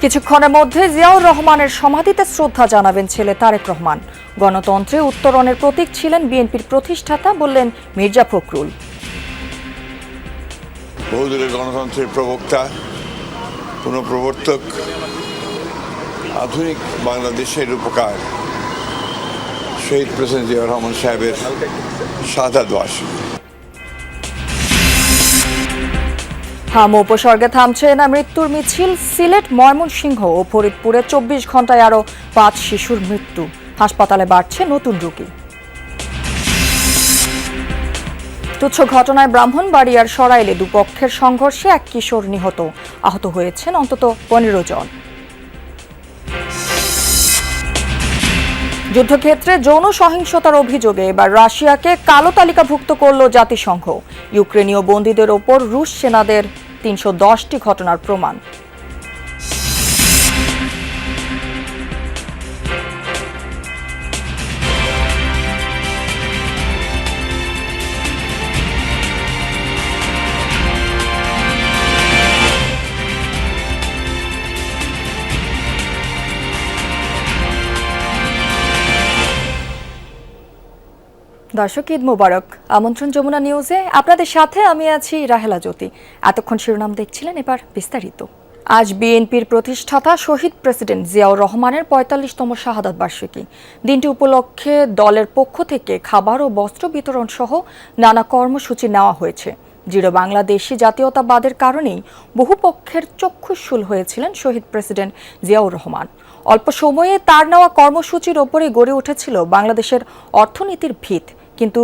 কিছুক্ষণের মধ্যে জিয়াউর রহমানের সমাধিতে শ্রদ্ধা জানাবেন ছেলে তারেক রহমান। গণতন্ত্রে উত্তরণের প্রতীক ছিলেন বিএনপির প্রতিষ্ঠাতা, বললেন মির্জা ফখরুল। বহুদলীয় গণতন্ত্রের প্রবক্তা, পুনঃপ্রবর্তক, আধুনিক বাংলাদেশের রূপকার শহীদ প্রেসিডেন্ট জিয়াউর রহমান সাহেবের শাহাদাত বার্ষিকী। হাম উপসর্গে থামছে না মৃত্যুর মিছিল। সিলেট, ময়মনসিংহ ও ফরিদপুরে 24 ঘন্টায় আরও 5 শিশুর মৃত্যু। হাসপাতালে বাড়ছে নতুন রোগী। তুচ্ছ ঘটনায় ব্রাহ্মণবাড়িয়ার সরাইলে দুপক্ষের সংঘর্ষে এক কিশোর নিহত, আহত হয়েছেন অন্তত 15 জন। যুদ্ধক্ষেত্রে যৌন সহিংসতার অভিযোগে এবার রাশিয়াকে কালো তালিকাভুক্ত করল জাতিসংঘ। ইউক্রেনীয় বন্দীদের ওপর রুশ সেনাদের 310টি ঘটনার প্রমাণ। দর্শক, ঈদ মোবারক। আমন্ত্রণ যমুনা নিউজে, আপনাদের সাথে আমি আছি রাহেলা জ্যোতি। এতক্ষণ শিরোনাম দেখছিলেন, এবার বিস্তারিত। আজ বিএনপির প্রতিষ্ঠাতা শহীদ প্রেসিডেন্ট জিয়াউর রহমানের 45তম শাহাদাত বার্ষিকী। দিনটি উপলক্ষে দলের পক্ষ থেকে খাবার ও বস্ত্র বিতরণ সহ নানা কর্মসূচি নেওয়া হয়েছে। দৃঢ় বাংলাদেশি জাতীয়তাবাদের কারণেই বহু পক্ষের চক্ষুশূল হয়েছিলেন শহীদ প্রেসিডেন্ট জিয়াউর রহমান। অল্প সময়ে তার নেওয়া কর্মসূচির ওপরে গড়ে উঠেছিল বাংলাদেশের অর্থনীতির ভিত। কিন্তু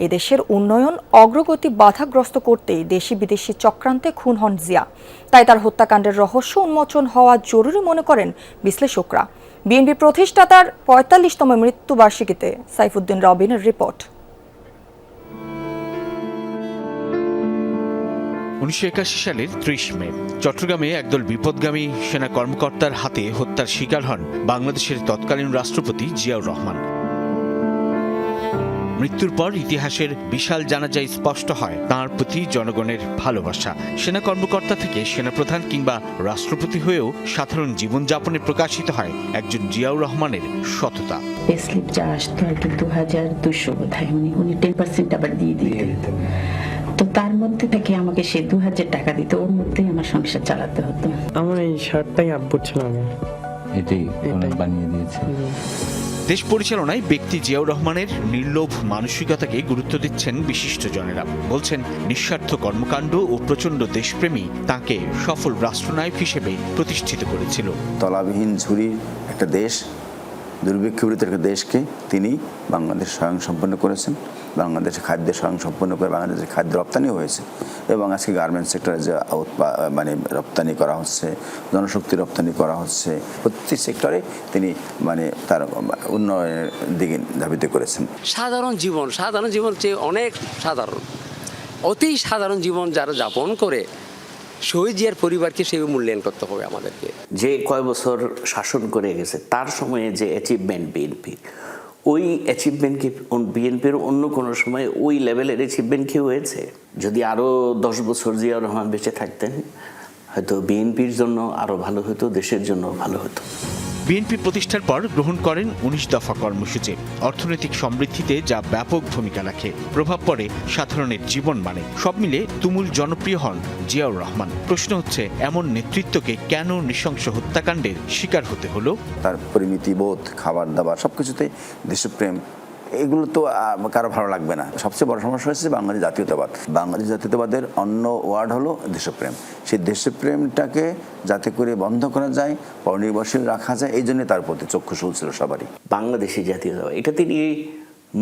এদেশের উন্নয়ন অগ্রগতি বাধাগ্রস্ত করতেই দেশি বিদেশি চক্রান্তে খুন হন জিয়া। তাই তার হত্যাকাণ্ডের রহস্য উন্মোচন হওয়া জরুরি মনে করেন বিশ্লেষকরা। বিএনপি প্রতিষ্ঠাতার 45তম মৃত্যুবার্ষিকীতে সাইফুদ্দিন রবিনের রিপোর্ট। 1981 সালের 30 মে চট্টগ্রামে একদল বিপদগামী সেনা কর্মকর্তার হাতে হত্যার শিকার হন বাংলাদেশের তৎকালীন রাষ্ট্রপতি জিয়াউর রহমান। মৃত্যুর পর ইতিহাসের বিশাল জানাজায় স্পষ্ট হয় তাঁর প্রতি জনগণের ভালোবাসা। সেনা কর্মকর্তা থেকে সেনাপ্রধান কিংবা রাষ্ট্রপতি হয়েও সাধারণ জীবনযাপনে প্রকাশিত হয় একজন জিয়াউর রহমানের সততা। স্লিপ যা আসতো আর কি 2200 বোধহয় উনি 10% আবার দিয়ে দিতেন। তো তার মধ্যে থেকে আমাকে সে 2000 টাকা দিত, ওর মধ্যেই আমার সংসার চালাতে হতো। আমার এই শার্টটাই আব্বুর ছিল, আমি এটাই বানিয়ে দিয়েছি। দেশ পরিচালনায় ব্যক্তি জিয়াউর রহমানের নির্লোভ মানসিকতাকে গুরুত্ব দিচ্ছেন বিশিষ্টজনেরা। বলছেন নিঃস্বার্থ কর্মকাণ্ড ও প্রচণ্ড দেশপ্রেমী তাঁকে সফল রাষ্ট্রনায়ক হিসেবে প্রতিষ্ঠিত করেছিল। তলাবিহীন ঝুড়ির একটা দেশ, দুর্ভিক্ষবিত একটা দেশকে তিনি বাংলাদেশ স্বয়ংসম্পন্ন করেছেন। বাংলাদেশের খাদ্য স্বয়ংসম্পন্ন করে বাংলাদেশের খাদ্য রপ্তানি হয়েছে এবং আজকে গার্মেন্টস সেক্টরে যে রপ্তানি করা হচ্ছে, জনশক্তি রপ্তানি করা হচ্ছে, প্রতি সেক্টরে তিনি তার উন্নয়নের দিকে ধাবিত করেছেন। সাধারণ জীবন চেয়ে অনেক সাধারণ, অতি সাধারণ জীবন যারা যাপন করে শহীদ জিয়ার পরিবারকে সেই মূল্যায়ন করতে হবে আমাদেরকে। যে কয় বছর শাসন করে গেছে তার সময়ে যে অ্যাচিভমেন্ট বিএনপির, ওই অ্যাচিভমেন্ট কি বিএনপির অন্য কোনো সময় ওই লেভেলের অ্যাচিভমেন্ট কি হয়েছে? যদি আরও 10 বছর জিয়াউর রহমান বেঁচে থাকতেন, হয়তো বিএনপির জন্য আরও ভালো হতো, দেশের জন্য ভালো হতো। বিএনপি প্রতিষ্ঠার পর গ্রহণ করেন 19 দফা কর্মসূচি। অর্থনৈতিক সমৃদ্ধিতে যা ব্যাপক ভূমিকা রাখে, প্রভাব পড়ে সাধারণের জীবন মানে। সব মিলে তুমুল জনপ্রিয় হন জিয়াউর রহমান। প্রশ্ন হচ্ছে, এমন নেতৃত্বকে কেন নৃশংস হত্যাকাণ্ডের শিকার হতে হলো? তার পরিমিতি বোধ, খাবার দাবার সবকিছুতে দেশপ্রেম, এগুলো তো কারো ভালো লাগবে না। সবচেয়ে বড় সমস্যা হচ্ছে বাংলাদেশ জাতীয়তাবাদ। বাংলাদেশ জাতীয়তাবাদের অন্য ওয়ার্ড হলো দেশপ্রেম। সেই দেশপ্রেমটাকে যাতে করে বন্ধ করা যায়, পরনির্ভরশীল রাখা যায়, এই জন্য তার প্রতি চক্ষুশূল ছিল সবারই। বাংলাদেশি জাতীয়তাবাদ এটা তিনি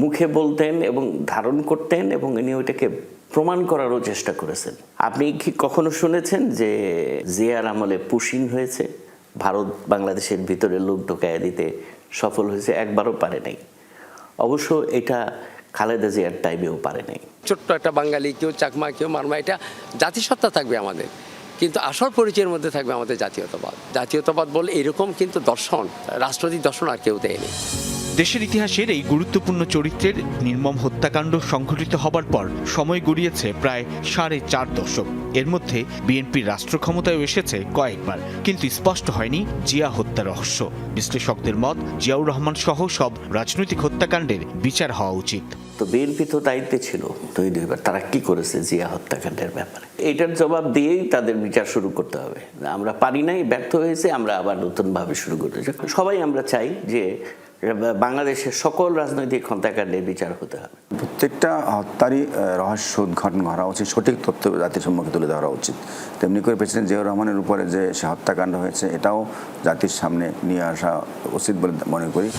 মুখে বলতেন এবং ধারণ করতেন এবং ইনি ওইটাকে প্রমাণ করারও চেষ্টা করেছেন। আপনি কি কখনো শুনেছেন যে জিয়ার আমলে পুশিং হয়েছে, ভারত বাংলাদেশের ভিতরে লোক ঢোকায় দিতে সফল হয়েছে? একবারও পারে নাই। অবশ্য এটা খালেদা জিয়ার টাইমেও পারে নাই। ছোট্ট একটা বাঙালি, কেউ চাকমা, কেউ মারমা, এটা জাতিসত্তা থাকবে আমাদের, কিন্তু আসল পরিচয়ের মধ্যে থাকবে আমাদের জাতীয়তাবাদ। জাতীয়তাবাদ বলে এরকম কিন্তু দর্শন, রাষ্ট্রনীতিক দর্শন আর কেউ দেয়নি। দেশের ইতিহাসের এই গুরুত্বপূর্ণ চরিত্রের নির্মম হত্যাকাণ্ড সংঘটিত হবার পর সময় গড়িয়েছে প্রায় 4.5 দশক। এর মধ্যে বিএনপির রাষ্ট্র ক্ষমতায় এসেছে কয়েকবার, কিন্তু স্পষ্ট হয়নি জিয়া হত্যা রহস্য। বিশ্লেষকদের মত, জিয়াউর রহমান সহ সব রাজনৈতিক হত্যাকাণ্ডের বিচার হওয়া উচিত। তো বিএনপি তো দায়িত্বে ছিল দুইবার, তারা কি করেছে জিয়া হত্যাকাণ্ডের ব্যাপারে, এটার জবাব দিয়েই তাদের বিচার শুরু করতে হবে। আমরা পারি নাই, ব্যর্থ হয়েছে, আমরা আবার নতুনভাবে শুরু করতে চাই। সবাই আমরা চাই যে বাংলাদেশের সকল রাজনৈতিক হত্যাকাণ্ডের বিচার হতে হবে। প্রত্যেকটা হত্যারই রহস্য উদ্ঘাটন করা উচিত, সঠিক তথ্য জাতির সম্মুখে তুলে ধরা উচিত। তেমনি করে প্রেসিডেন্ট জিয়াউর রহমানের উপরে যে সে হত্যাকাণ্ড হয়েছে এটাও জাতির সামনে নিয়ে আসা উচিত বলে মনে করি।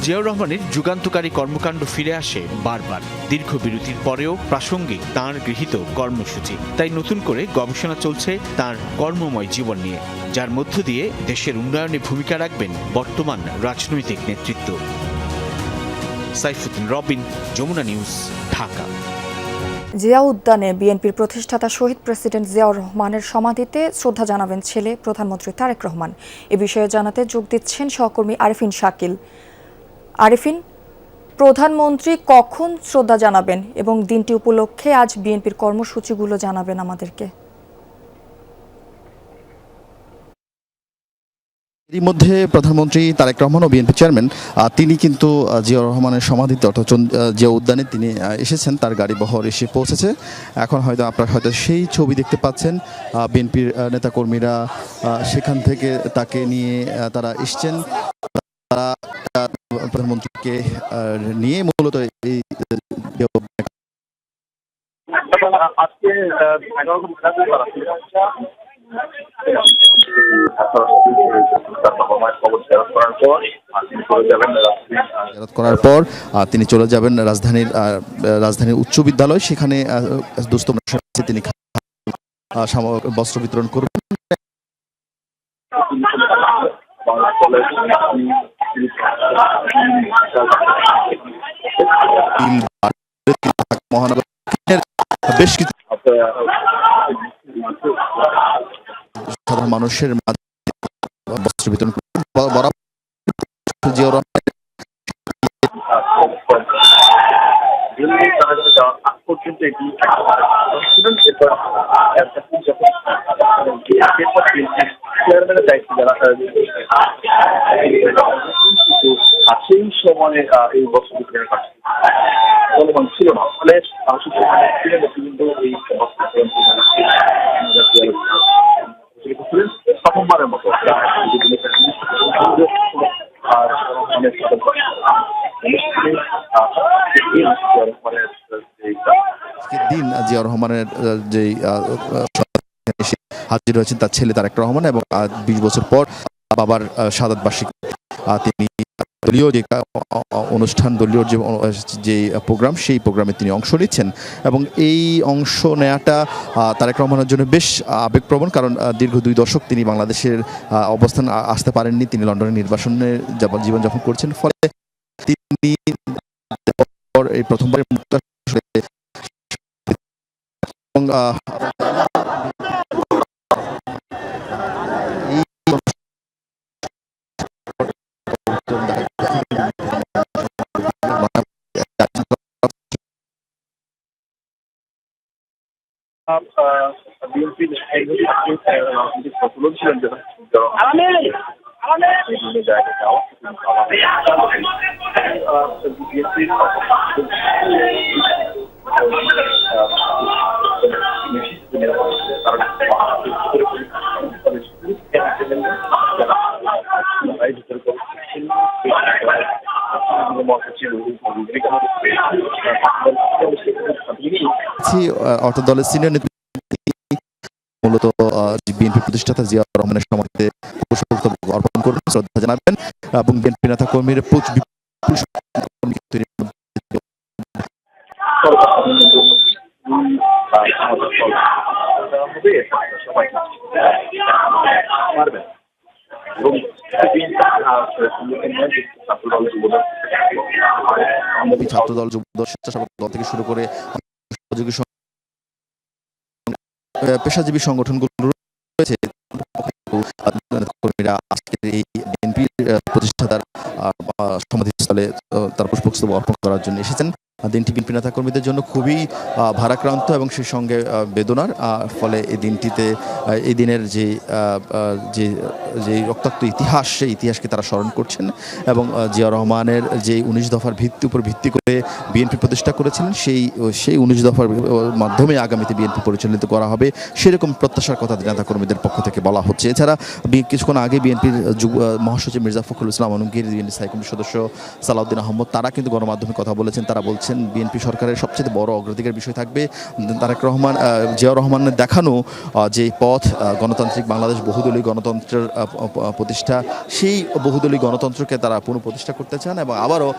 জিয়াউর রহমানের যুগান্তকারী কর্মকাণ্ড ফিরে আসে বারবার। দীর্ঘ বিরতির পরেও প্রাসঙ্গিক তাঁর গৃহীত কর্মসূচি। তাই নতুন করে গবেষণা চলছে তাঁর কর্মময় জীবন নিয়ে, যার মধ্য দিয়ে দেশের উন্নয়নে ভূমিকা রাখবেন বর্তমান রাজনৈতিক নেতৃত্ব। সাইফুদ্দিন রবিন, যমুনা নিউজ, ঢাকা। জিয়া উদ্যানে বিএনপির প্রতিষ্ঠাতা শহীদ প্রেসিডেন্ট জিয়াউর রহমানের সমাধিতে শ্রদ্ধা জানাবেন ছেলে প্রধানমন্ত্রী তারেক রহমান। এ বিষয়ে জানাতে যোগ দিচ্ছেন সহকর্মী আরিফিন শাকিল। আরিফিন, প্রধানমন্ত্রী কখন শ্রদ্ধা জানাবেন এবং দিনটি উপলক্ষে আজ বিএনপির কর্মসূচিগুলো জানাবেন আমাদেরকে? এর মধ্যে প্রধানমন্ত্রী তারেক রহমান ও বিএনপি চেয়ারম্যান তিনি কিন্তু জিয়াউর রহমানের সমাধিতে অর্থাৎ জিয়া উদ্যানে তিনি এসেছেন, তার গাড়ি বহর এসে পৌঁছেছে। এখন হয়তো আপনারা হয়তো সেই ছবি দেখতে পাচ্ছেন, বিএনপির নেতাকর্মীরা সেখান থেকে তাকে নিয়ে তারা এসছেন। তারা প্রধানমন্ত্রীকে নিয়ে মূলত এই আজকে করার পর তিনি চলে যাবেন রাজধানীর উচ্চ বিদ্যালয়। সেখানে দুস্থ তিনি বস্ত্র বিতরণ করবেন। মহানগর বেশ কিছু সাধারণ মানুষের মাঝে বস্ত্র বিতরণ বরাবর জিয়াউর রহমান সেই সময়ে এই বস্ত্র বিতরণের কাজ চলমান ছিল না, ফলে কিন্তু এই প্রথমবারের মতো দিন জিয়াউর রহমানের যেই হাজির হয়েছেন তার ছেলে তারেক রহমান, এবং 20 বছর পর বাবার শাহাদাত বার্ষিকী তিনি দলীয় যে অনুষ্ঠান, দলীয় যে প্রোগ্রাম, সেই প্রোগ্রামে তিনি অংশ নিচ্ছেন। এবং এই অংশ নেওয়াটা তারেক রহমানের জন্য বেশ আবেগপ্রবণ, কারণ দীর্ঘ 2 দশক তিনি বাংলাদেশের অবস্থান আসতে পারেননি। তিনি লন্ডনের নির্বাসনে জীবনযাপন করছেন, ফলে তিনি এই প্রথমবার বিএনপির ছিলেন অর্থাৎ দলের সিনিয়র নেতৃত্ব মূলত বিএনপি প্রতিষ্ঠাতা জিয়াউর রহমানের সমাধিতে পুষ্পস্তবক অর্পণ করবেন, শ্রদ্ধা জানাবেন এবং বিএনপি নেতা কর্মীরা ছাত্রদল, যুবদল, স্বেচ্ছাসেবক দল থেকে শুরু করে পেশাজীবী সংগঠনগুলো রয়েছে নেতাকর্মীরা আজকের এই বিএনপির প্রতিষ্ঠাতার সমাধিস্থলে তার পুষ্পস্তবক অর্পণ করার জন্য এসেছেন। দিনটি বিএনপি নেতাকর্মীদের জন্য খুবই ভারাক্রান্ত এবং সেই সঙ্গে বেদনার। ফলে এই দিনটিতে এই দিনের যে রক্তাক্ত ইতিহাস, সেই ইতিহাসকে তারা স্মরণ করছেন এবং জিয়া রহমানের যে 19 দফার উপর ভিত্তি করে বিএনপি প্রতিষ্ঠা করেছিলেন, সেই 19 দফার মাধ্যমে আগামীতে বিএনপি পরিচালিত করা হবে, সেরকম প্রত্যাশার কথা নেতাকর্মীদের পক্ষ থেকে বলা হচ্ছে। এছাড়া কিছুক্ষণ আগে বিএনপির মহাসচিব মির্জা ফখরুল ইসলাম আলমগীর, বিএনপি স্থায়ী কমিটির সদস্য সালাউদ্দিন আহমদ, তারা কিন্তু গণমাধ্যমে কথা বলেছেন। তারা বলছেন বিএনপি সরকারের সবচেয়ে বড় অগ্রাধিকার বিষয় থাকবে জিয়াউর রহমানের দেখানো যে পথ, গণতান্ত্রিক বাংলাদেশ, বহুদলীয় গণতন্ত্রের প্রতিষ্ঠা, সেই বহুদলীয় গণতন্ত্রকে তারা পুনঃপ্রতিষ্ঠা করতে চান এবং আবারও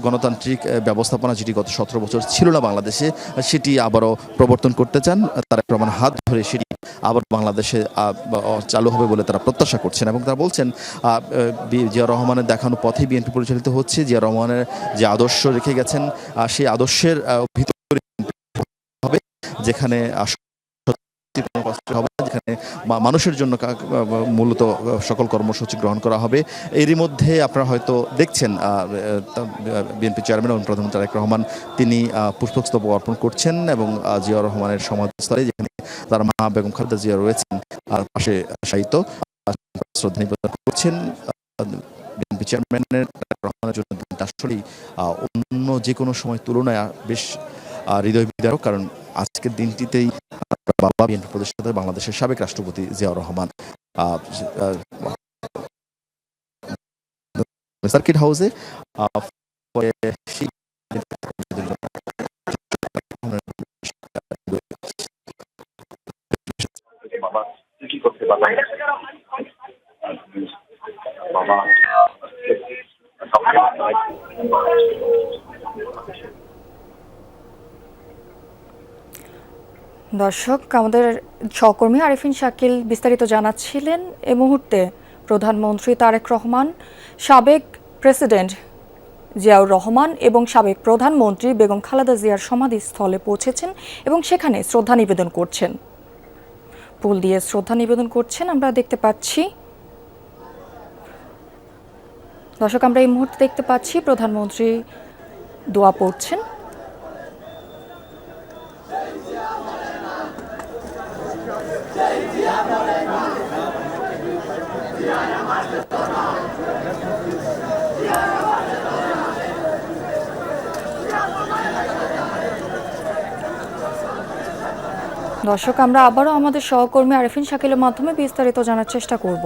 গণতান্ত্রিক ব্যবস্থাপনা যেটি গত 17 বছর ছিল না বাংলাদেশে, সেটি আবারও প্রবর্তন করতে চান। তারেক রহমান হাত ধরে সেটি আবার বাংলাদেশে চালু হবে বলে তারা প্রত্যাশা করছেন এবং তারা বলছেন জিয়াউর রহমানের দেখানো পথে বিএনপি পরিচালিত হচ্ছে। জিয়া রহমানের যে আদর্শ রেখে গেছেন, সেই আদর্শের ভিতরে হবে, যেখানে যেখানে মানুষের জন্য মূলত সকল কর্মসূচি গ্রহণ করা হবে। এরই মধ্যে আপনারা হয়তো দেখছেন বিএনপি চেয়ারম্যান এবং প্রধানমন্ত্রী তারেক রহমান তিনি পুষ্পস্তবক অর্পণ করছেন এবং জিয়াউর রহমানের সমাধিস্থলে, যেখানে তার মা বেগম খালেদা জিয়া রয়েছেন, পাশে শায়িত, শ্রদ্ধা নিবেদন করছেন। বিএনপি চেয়ারম্যানের রহমানের জন্য আসলেই অন্য যে কোনো সময় তুলনায় বেশ হৃদয় বিদারক, কারণ আজকের দিনটিতেই বাবা বিএনপি প্রতিষ্ঠাতা বাংলাদেশের সাবেক রাষ্ট্রপতি জিয়াউর রহমান সার্কিট হাউসে বাবা কি করতে পারলাম বাবা দর্শক, আমাদের সহকর্মী আরিফিন শাকিল বিস্তারিত জানাচ্ছিলেন। এই মুহূর্তে প্রধানমন্ত্রী তারেক রহমান, সাবেক প্রেসিডেন্ট জিয়াউর রহমান এবং সাবেক প্রধানমন্ত্রী বেগম খালেদা জিয়ার সমাধিস্থলে পৌঁছেছেন এবং সেখানে শ্রদ্ধা নিবেদন করছেন, ফুল দিয়ে শ্রদ্ধা নিবেদন করছেন আমরা দেখতে পাচ্ছি। দর্শক, আমরা এই মুহূর্তে দেখতে পাচ্ছি প্রধানমন্ত্রী দোয়া পড়ছেন। দর্শক, আমরা আবারও আমাদের সহকর্মী আরিফিন শাকিলের মাধ্যমে বিস্তারিত জানার চেষ্টা করব।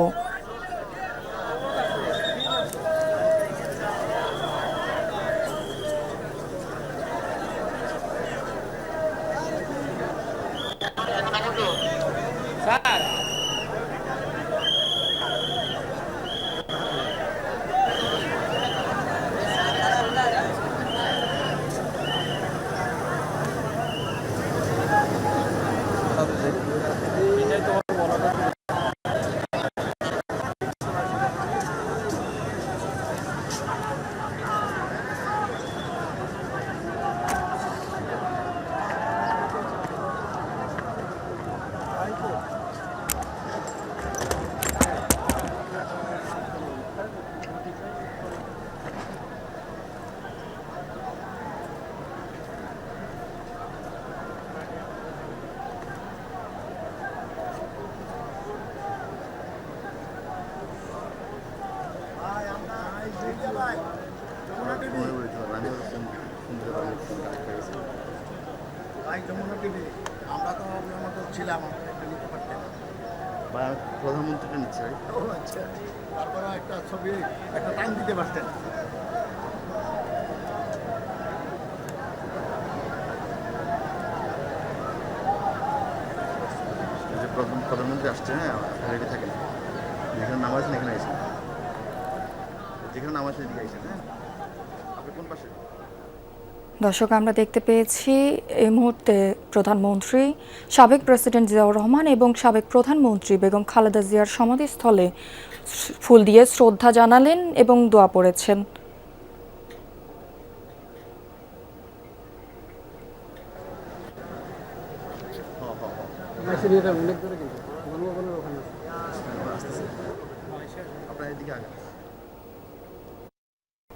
আমরা তো ছিলাম, নিতে পারতেন প্রধানমন্ত্রীটা নিচ্ছে, তারপরে একটা ছবি একটা টাইম দিতে পারতেন। প্রধানমন্ত্রী আসছে, হ্যাঁ রেডি থাকেন, যেখানে নাম আছেন এখানে এসেছেন, যেখানে নাম আছেন এদিকে এসেছেন। হ্যাঁ, আপনি কোন পাশে? দর্শক, আমরা দেখতে পেয়েছি এই মুহূর্তে প্রধানমন্ত্রী, সাবেক প্রেসিডেন্ট জিয়াউর রহমান এবং সাবেক প্রধানমন্ত্রী বেগম খালেদা জিয়ার সমাধিস্থলে ফুল দিয়ে শ্রদ্ধা জানালেন এবং দোয়া পড়েছেন।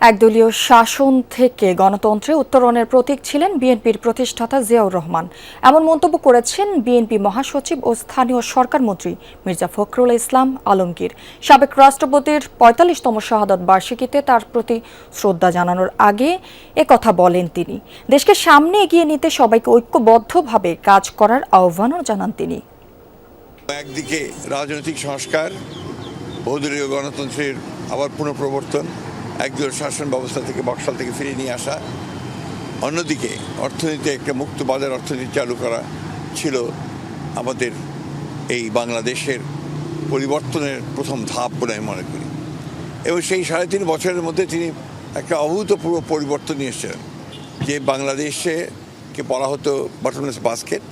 একদলীয় শাসন থেকে গণতন্ত্রে উত্তরণের প্রতীক ছিলেন বিএনপির প্রতিষ্ঠাতা জিয়াউর রহমান। এমন মন্তব্য করেছেন বিএনপি মহাসচিব ও স্থানীয় সরকার মন্ত্রী মির্জা ফখরুল ইসলাম আলমগীর। সাবেক রাষ্ট্রপতির ৪৫তম শাহাদত বার্ষিকীতে তার প্রতি শ্রদ্ধা জানানোর আগে একথা বলেন তিনি। দেশকে সামনে এগিয়ে নিতে সবাইকে ঐক্যবদ্ধভাবে কাজ করার আহ্বানও জানান তিনি। একদিকে রাজনৈতিক সংস্কার, বহুদলীয় গণতন্ত্রের আবার পুনঃপ্রবর্তন, একদলীয় শাসন ব্যবস্থা থেকে বক্সাল থেকে ফিরিয়ে নিয়ে আসা, অন্যদিকে অর্থনীতি একটা মুক্ত বাজার অর্থনীতি চালু করা ছিল আমাদের এই বাংলাদেশের পরিবর্তনের প্রথম ধাপ বলে আমি মনে করি। এবং সেই ৩.৫ বছরের মধ্যে তিনি একটা অভূতপূর্ব পরিবর্তন নিয়ে এসেছিলেন। যে বাংলাদেশকে বলা হতো বটমলেস বাস্কেট,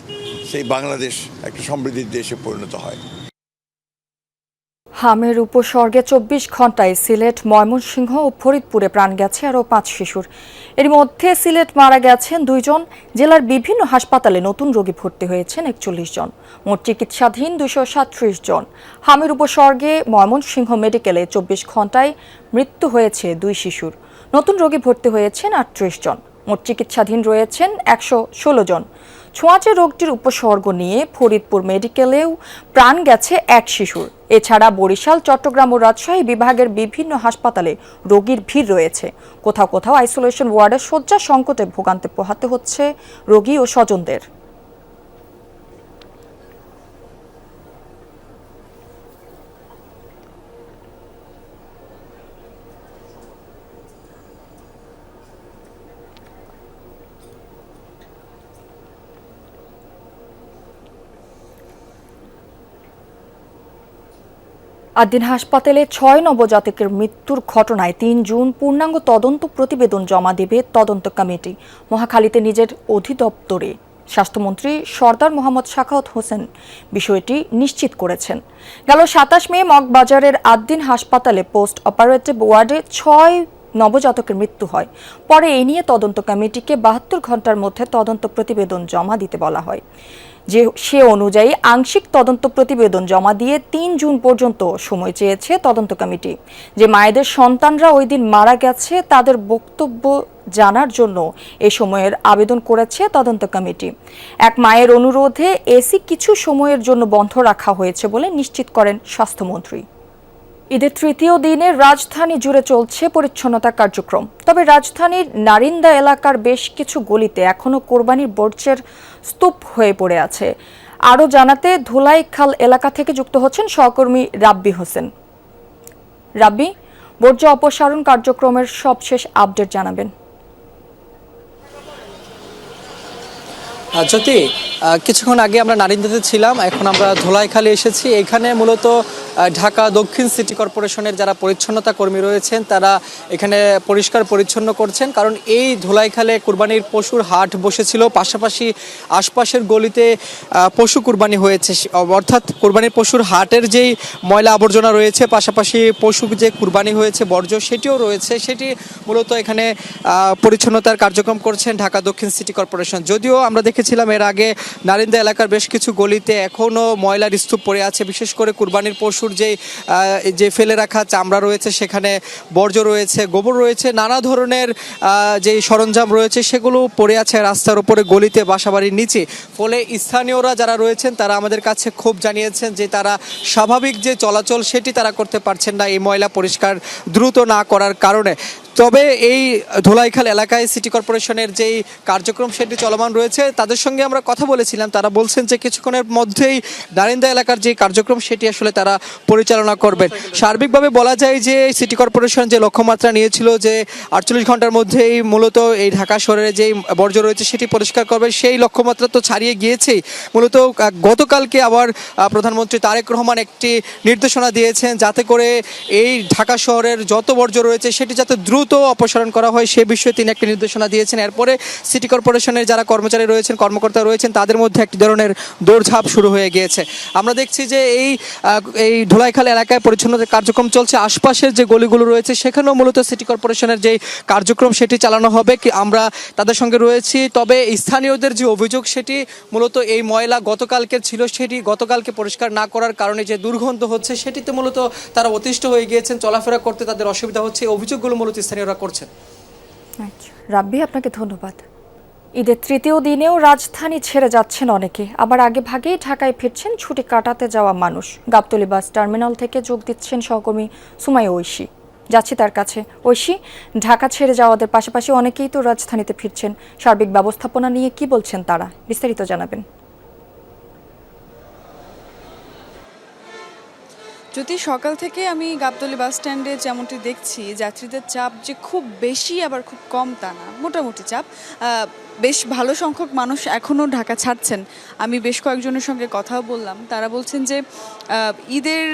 সেই বাংলাদেশ একটা সমৃদ্ধির দেশে পরিণত হয়। হামের উপসর্গে ২৪ ঘন্টায় সিলেট, ময়মনসিংহ ও ফরিদপুরে প্রাণ গেছে আরও ৫ শিশুর। এর মধ্যে সিলেট মারা গেছেন ২ জন। জেলার বিভিন্ন হাসপাতালে নতুন রোগী ভর্তি হয়েছেন ৪১ জন। মোট চিকিৎসাধীন ২৩৭ জন। হামের উপসর্গে ময়মনসিংহ মেডিকেলে ২৪ ঘন্টায় মৃত্যু হয়েছে ২ শিশুর। নতুন রোগী ভর্তি হয়েছেন ৩৮ জন। মোট চিকিৎসাধীন রয়েছেন ১১৬ জন। ছোঁয়াচে রোগটির উপসর্গ নিয়ে ফরিদপুর মেডিকেলেও প্রাণ গেছে ১ শিশুর। এছাড়া বরিশাল, চট্টগ্রাম ও রাজশাহী বিভাগের বিভিন্ন হাসপাতালে রোগীর ভিড় রয়েছে। কোথাও কোথাও আইসোলেশন ওয়ার্ডে শয্যা সংকটে ভোগান্তি পোহাতে হচ্ছে রোগী ও স্বজনদের। আদ্দিন হাসপাতালে ৬ নবজাতকের মৃত্যুর ঘটনায় ৩ জুন পূর্ণাঙ্গ তদন্ত প্রতিবেদন জমা দেবে তদন্ত কমিটি। মহাখালীতে নিজের অধিদপ্তরে স্বাস্থ্যমন্ত্রী সরদার মোহাম্মদ সাখাওয়াত হোসেন বিষয়টি নিশ্চিত করেছেন। গেল ২৭ মে মগবাজারের আদ্দিন হাসপাতালে পোস্ট অপারেটিভ ওয়ার্ডে ৬ নবজাতকের মৃত্যু হয়। পরে এই নিয়ে তদন্ত কমিটিকে ৭২ ঘন্টার মধ্যে তদন্ত প্রতিবেদন জমা দিতে বলা হয়। সে অনুযায়ী আংশিক তদন্ত প্রতিবেদন জমা দিয়ে ৩ জুন পর্যন্ত সময় চেয়েছে তদন্ত কমিটি। যে মায়েদের সন্তানরা ওই দিন মারা গেছে তাদের বক্তব্য জানার জন্য এ সময়ের আবেদন করেছে তদন্ত কমিটি। এক মায়ের অনুরোধে এসি কিছু সময়ের জন্য বন্ধ রাখা হয়েছে বলে নিশ্চিত করেন স্বাস্থ্যমন্ত্রী। ঈদের তৃতীয় দিনে রাজধানী জুড়ে চলছে পরিচ্ছন্নতা কার্যক্রম। তবে রাজধানীর নারিন্দা এলাকার বেশ কিছু গলিতে এখনও কোরবানির বর্জ্যের স্তূপ হয়ে পড়ে আছে। আরও জানাতে ধুলাইখাল এলাকা থেকে যুক্ত হচ্ছেন সহকর্মী রাব্বি হোসেন। রাব্বি, বর্জ্য অপসারণ কার্যক্রমের সবশেষ আপডেট জানাবেন। জ্যোতি, কিছুক্ষণ আগে আমরা নারিন্দাতে ছিলাম, এখন আমরা ধোলাইখালে এসেছি। এখানে মূলত ঢাকা দক্ষিণ সিটি কর্পোরেশনের যারা পরিচ্ছন্নতা কর্মী রয়েছেন তারা এখানে পরিষ্কার পরিচ্ছন্ন করছেন, কারণ এই ধোলাইখালে কুরবানির পশুর হাট বসেছিল, পাশাপাশি আশপাশের গলিতে পশু কুরবানি হয়েছে, অর্থাৎ কুরবানির পশুর হাটের যেই ময়লা আবর্জনা রয়েছে, পাশাপাশি পশু যে কুরবানি হয়েছে বর্জ্য সেটিও রয়েছে, সেটি মূলত এখানে পরিচ্ছন্নতার কার্যক্রম করছেন ঢাকা দক্ষিণ সিটি কর্পোরেশন। যদিও আমরা দেখেছিলাম এর আগে নারিন্দা এলাকার বেশ কিছু গলিতে এখনও ময়লার স্তূপ পড়ে আছে, বিশেষ করে কুরবানির পশুর যে ফেলে রাখা চামড়া রয়েছে, সেখানে বর্জ্য রয়েছে, গোবর রয়েছে, নানা ধরনের যে সরঞ্জাম রয়েছে সেগুলো পড়ে আছে রাস্তার উপরে, গলিতে, বাসাবাড়ির নিচে। ফলে স্থানীয়রা যারা রয়েছেন তারা আমাদের কাছে ক্ষোভ জানিয়েছেন যে তারা স্বাভাবিক যে চলাচল সেটি তারা করতে পারছেন না এই ময়লা পরিষ্কার দ্রুত না করার কারণে। তবে এই ধোলাইখাল এলাকায় সিটি কর্পোরেশনের যেই কার্যক্রম সেটি চলমান রয়েছে, তাদের সঙ্গে আমরা কথা বলেছিলাম। তারা বলছেন যে কিছুক্ষণের মধ্যেই নারিন্দা এলাকার যে কার্যক্রম সেটি আসলে তারা পরিচালনা করবেন। সার্বিকভাবে বলা যায় যে সিটি কর্পোরেশন যে লক্ষ্যমাত্রা নিয়েছিল যে ৪৮ ঘন্টার মধ্যেই মূলত এই ঢাকা শহরে যেই বর্জ্য রয়েছে সেটি পরিষ্কার করবে, সেই লক্ষ্যমাত্রা তো ছাড়িয়ে গিয়েছেই। মূলত গতকালকে আবার প্রধানমন্ত্রী তারেক রহমান একটি নির্দেশনা দিয়েছেন যাতে করে এই ঢাকা শহরের যত বর্জ্য রয়েছে সেটি যাতে দ্রুত দ্রুত অপসারণ করা হয় সে বিষয়ে তিনি একটি নির্দেশনা দিয়েছেন। এরপরে সিটি কর্পোরেশনের যারা কর্মচারী রয়েছেন, কর্মকর্তা রয়েছেন, তাদের মধ্যে একটি ধরনের দৌড়ঝাঁপ শুরু হয়ে গিয়েছে। আমরা দেখছি যে এই ধুলাইখাল এলাকায় পরিচ্ছন্নতা কার্যক্রম চলছে। আশপাশের যে গলিগুলো রয়েছে সেখানেও মূলত সিটি কর্পোরেশনের যে কার্যক্রম সেটি চালানো হবে। আমরা তাদের সঙ্গে রয়েছি। তবে স্থানীয়দের যে অভিযোগ সেটি মূলত এই ময়লা গতকালকে ছিল, সেটি গতকালকে পরিষ্কার না করার কারণে যে দুর্গন্ধ হচ্ছে সেটিতে মূলত তারা অতিষ্ঠ হয়ে গিয়েছেন, চলাফেরা করতে তাদের অসুবিধা হচ্ছে। এই অভিযোগগুলো মূলত স্থানীয়রা করছেন। রাব্বি, আপনাকে ধন্যবাদ। ঈদের তৃতীয় দিনেও রাজধানী ছেড়ে যাচ্ছেন অনেকে, আবার আগে ভাগেই ঢাকায় ফিরছেন ছুটি কাটাতে যাওয়া মানুষ। গাবতলী বাস টার্মিনাল থেকে যোগ দিচ্ছেন সহকর্মী সুমাইয়া ঐশী। যাচ্ছি তার কাছে। ঐশী, ঢাকা ছেড়ে যাওয়াদের পাশাপাশি অনেকেই তো রাজধানীতে ফিরছেন, সার্বিক ব্যবস্থাপনা নিয়ে কি বলছেন তারা, বিস্তারিত জানাবেন। যদি সকাল থেকে আমি গাবতলী বাস স্ট্যান্ডে যেমনটি দেখছি, যাত্রীদের চাপ যে খুব বেশি আবার খুব কম তা না, মোটামুটি চাপ। বেশ ভালো সংখ্যক মানুষ এখনও ঢাকা ছাড়ছেন। আমি বেশ কয়েকজনের সঙ্গে কথাও বললাম, তারা বলছেন যে ঈদের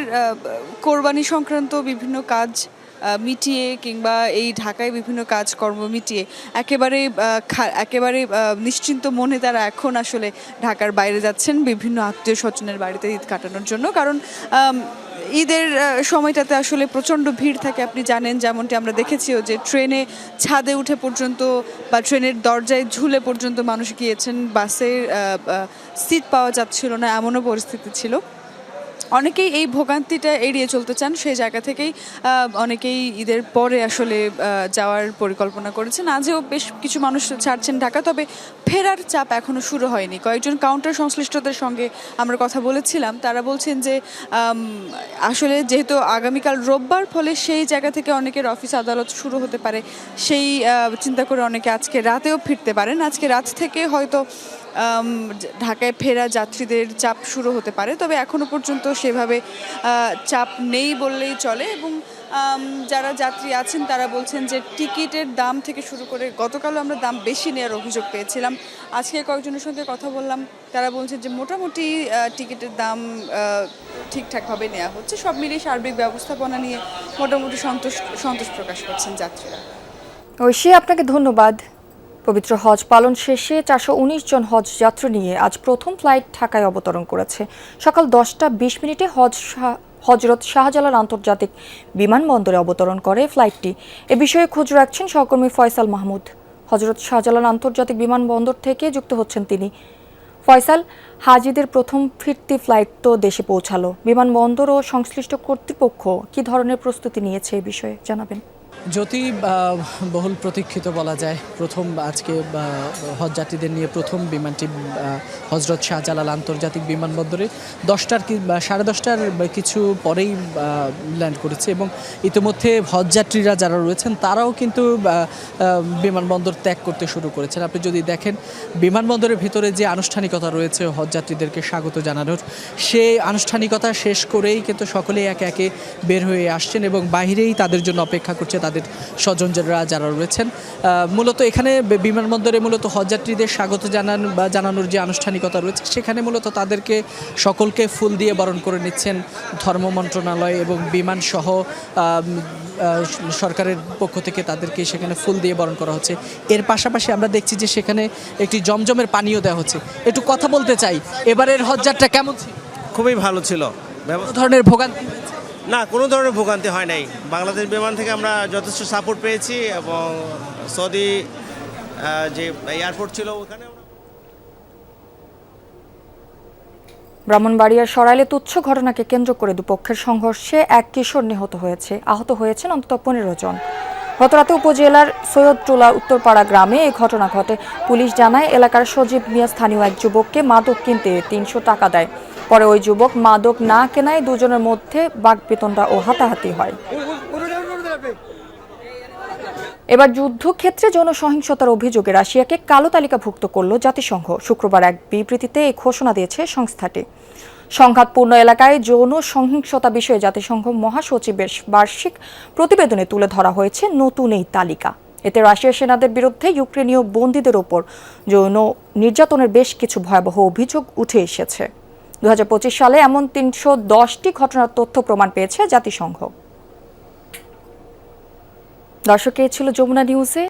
কোরবানি সংক্রান্ত বিভিন্ন কাজ মিটিয়ে কিংবা এই ঢাকায় বিভিন্ন কাজকর্ম মিটিয়ে একেবারে নিশ্চিন্ত মনে তারা এখন আসলে ঢাকার বাইরে যাচ্ছেন বিভিন্ন আত্মীয় স্বজনের বাড়িতে ঈদ কাটানোর জন্য। কারণ ঈদের সময়টাতে আসলে প্রচণ্ড ভিড় থাকে, আপনি জানেন, যেমনটি আমরা দেখেছিও যে ট্রেনে ছাদে উঠে পর্যন্ত বা ট্রেনের দরজায় ঝুলে পর্যন্ত মানুষ গিয়েছেন, বাসের সিট পাওয়া যাচ্ছিল না, এমনও পরিস্থিতি ছিল। অনেকেই এই ভোগান্তিটা এড়িয়ে চলতে চান, সেই জায়গা থেকেই অনেকেই ঈদের পরে আসলে যাওয়ার পরিকল্পনা করেছেন। আজও বেশ কিছু মানুষ ছাড়ছেন ঢাকা, তবে ফেরার চাপ এখনও শুরু হয়নি। কয়েকজন কাউন্টার সংশ্লিষ্টদের সঙ্গে আমরা কথা বলেছিলাম, তারা বলছেন যে আসলে যেহেতু আগামীকাল রোববার, ফলে সেই জায়গা থেকে অনেকের অফিস আদালত শুরু হতে পারে, সেই চিন্তা করে অনেকে আজকে রাতেও ফিরতে পারেন। আজকে রাত থেকে হয়তো ঢাকায় ফেরা যাত্রীদের চাপ শুরু হতে পারে, তবে এখনও পর্যন্ত সেভাবে চাপ নেই বললেই চলে। এবং যারা যাত্রী আছেন তারা বলছেন যে টিকিটের দাম থেকে শুরু করে, গতকালও আমরা দাম বেশি নেওয়ার অভিযোগ পেয়েছিলাম, আজকে কয়েকজনের সঙ্গে কথা বললাম, তারা বলছেন যে মোটামুটি টিকিটের দাম ঠিকঠাকভাবে নেওয়া হচ্ছে। সব মিলিয়ে সার্বিক ব্যবস্থাপনা নিয়ে মোটামুটি সন্তোষ প্রকাশ করছেন যাত্রীরা। ঐশী, আপনাকে ধন্যবাদ। পবিত্র হজ পালন শেষে 419 জন হজ যাত্রী নিয়ে আজ প্রথম ফ্লাইট ঢাকায় অবতরণ করেছে। সকাল 10টা 20 হজরত শাহজালাল আন্তর্জাতিক বিমানবন্দরে অবতরণ করে ফ্লাইটটি। এ বিষয়ে খোঁজ রাখছেন সহকর্মী ফয়সাল মাহমুদ। হজরত শাহজালাল আন্তর্জাতিক বিমানবন্দর থেকে যুক্ত হচ্ছেন তিনি। ফয়সাল, হাজিদের প্রথম ফিরতি ফ্লাইট তো দেশে পৌঁছালো, বিমানবন্দর ও সংশ্লিষ্ট কর্তৃপক্ষ কি ধরনের প্রস্তুতি নিয়েছে এই বিষয়ে জানাবেন। যদি বহুল প্রতীক্ষিত বলা যায়, প্রথম আজকে হজ যাত্রীদের নিয়ে প্রথম বিমানটি হজরত শাহজালাল আন্তর্জাতিক বিমানবন্দরে 10টার কিছু পরেই ল্যান্ড করেছে এবং ইতিমধ্যে হজ যাত্রীরা যারা রয়েছেন তারাও কিন্তু বিমানবন্দর ত্যাগ করতে শুরু করেছেন। আপনি যদি দেখেন বিমানবন্দরের ভিতরে যে আনুষ্ঠানিকতা রয়েছে হজ যাত্রীদেরকে স্বাগত জানানোর, সেই আনুষ্ঠানিকতা শেষ করেই কিন্তু সকলেই একে একে বের হয়ে আসছেন এবং বাইরেই তাদের জন্য অপেক্ষা করছে তাদের স্বজনরা যারা রয়েছেন। মূলত এখানে বিমানবন্দরে মূলত হজযাত্রীদের স্বাগত জানানোর যে আনুষ্ঠানিকতা রয়েছে, সেখানে মূলত তাদেরকে সকলকে ফুল দিয়ে বরণ করে নিচ্ছেন ধর্ম মন্ত্রণালয় এবং বিমান সহ সরকারের পক্ষ থেকে তাদেরকে সেখানে ফুল দিয়ে বরণ করা হচ্ছে। এর পাশাপাশি আমরা দেখছি যে সেখানে একটি জমজমের পানীয় দেওয়া হচ্ছে। একটু কথা বলতে চাই, এবারের হজযাত্রা কেমন ছিল? খুবই ভালো ছিল। ধরনের ভোগান্তি না, কোনো ধরনের ভোগান্তি হয় নাই। বাংলাদেশ বিমান থেকে আমরা যথেষ্ট সাপোর্ট পেয়েছি এবং সৌদি যে এয়ারপোর্ট ছিল ওখানে। ব্রাহ্মণবাড়িয়ার সরাইলে তুচ্ছ ঘটনাকে কেন্দ্র করে দুপক্ষের সংঘর্ষে এক কিশোর নিহত হয়েছে, আহত হয়েছেন অন্তত 15 জন। গতরাতে উপজেলার সৈয়দটোলা উত্তরপাড়া গ্রামে এই ঘটনা ঘটে। পুলিশ জানায় এলাকার সজীব মিয়া স্থানীয় এক যুবককে মাদক কিনতে 300 টাকা দেয়। পরে ওই যুবক মাদক না কেনায় দুজনের মধ্যে বাগবিতণ্ডা ও হাতাহাতি হয়। এবার যুদ্ধক্ষেত্রে জনসহিংসতার অভিযোগে রাশিয়াকে কালো তালিকাভুক্ত করল জাতিসংঘ। শুক্রবার এক বিবৃতিতে এই ঘোষণা দিয়েছে সংস্থাটি। সংঘাতপূর্ণ এলাকায় যৌন সহিংসতা বিষয়ে জাতিসংঘ মহাসচিবের বার্ষিক প্রতিবেদনে তুলে ধরা হয়েছে নতুন এই তালিকা। এতে রাশিয়ার সেনাদের বিরুদ্ধে ইউক্রেনীয় বন্দীদের ওপর যৌন নির্যাতনের বেশ কিছু ভয়াবহ অভিযোগ উঠে এসেছে। 2025 সালে এমন 310টি ঘটনার তথ্য প্রমাণ পেয়েছে জাতিসংঘ। দর্শক, এই ছিল যমুনা নিউজে